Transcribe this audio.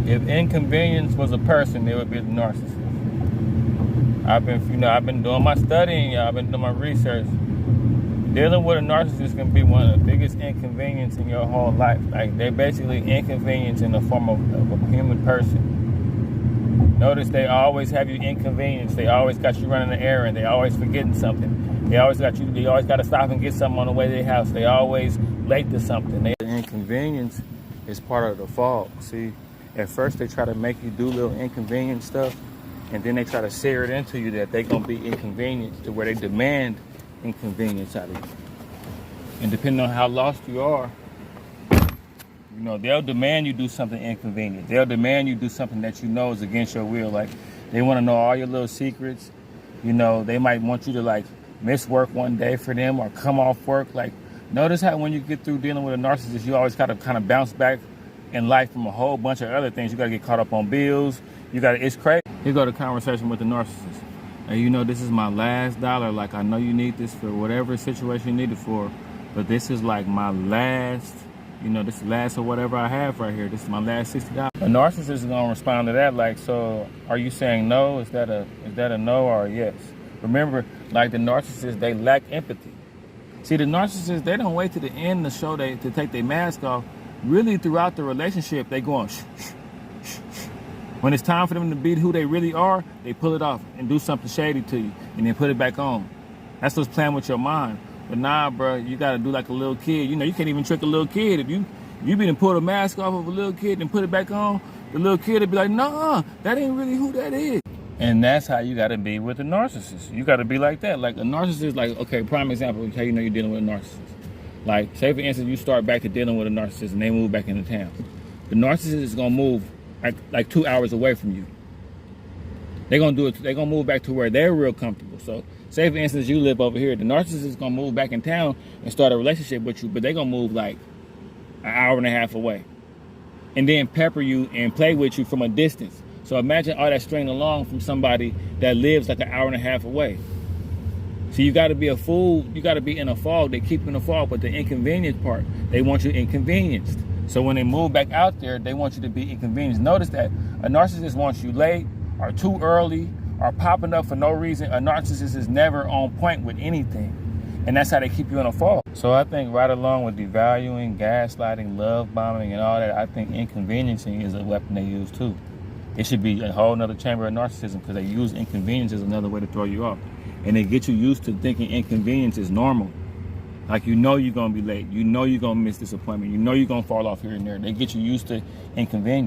If inconvenience was a person, it would be the narcissist. I've been doing my studying, y'all. I've been doing my research. Dealing with a narcissist can be one of the biggest inconvenience in your whole life. Like, they're basically inconvenience in the form of a human person. Notice they always have you inconvenienced. They always got you running an errand. They always forgetting something. They always got to stop and get something on the way to their house. They always late to something. The inconvenience is part of the fog. See, at first they try to make you do little inconvenient stuff, and then they try to sear it into you that they're going to be inconvenienced to where they demand inconvenience out of you. And depending on how lost you are, they'll demand you do something inconvenient. They'll demand you do something that you know is against your will. Like, they want to know all your little secrets. They might want you to, like, miss work one day for them or come off work. Like, notice how when you get through dealing with a narcissist, you always got to kind of bounce back in life from a whole bunch of other things. You got to get caught up on bills. It's crazy. Here go the conversation with the narcissist. Hey, this is my last dollar. Like, I know you need this for whatever situation you need it for, but this is like my last, this is last of whatever I have right here. This is my last $60. A narcissist is gonna respond to that like, so are you saying no? Is that a no or a yes? Remember, like, the narcissists, they lack empathy. See, the narcissists, they don't wait to the end of the show to take their mask off. Really, throughout the relationship, they going shh, shh, shh, shh. When it's time for them to be who they really are, they pull it off and do something shady to you and then put it back on. That's what's playing with your mind. But nah, bro, you got to do like a little kid. You can't even trick a little kid. If you been pull the mask off of a little kid and put it back on, the little kid will be like, nah, that ain't really who that is. And that's how you got to be with a narcissist. You got to be like that. Like, a narcissist, like, okay, prime example, how you're dealing with a narcissist. Like, say for instance, you start back to dealing with a narcissist and they move back into town. The narcissist is going to move like 2 hours away from you. They're going to do it. They're going to move back to where they're real comfortable. So say for instance, you live over here. The narcissist is going to move back in town and start a relationship with you, but they're going to move like an hour and a half away and then pepper you and play with you from a distance. So imagine all that string along from somebody that lives like an hour and a half away. So you got to be a fool. You got to be in a fog. They keep you in a fog, but the inconvenience part, they want you inconvenienced. So when they move back out there, they want you to be inconvenienced. Notice that a narcissist wants you late or too early or popping up for no reason. A narcissist is never on point with anything. And that's how they keep you in a fog. So I think right along with devaluing, gaslighting, love bombing, and all that, I think inconveniencing is a weapon they use too. It should be a whole nother chamber of narcissism because they use inconvenience as another way to throw you off. And they get you used to thinking inconvenience is normal. Like, you're going to be late. You're going to miss this appointment. You're going to fall off here and there. They get you used to inconvenience.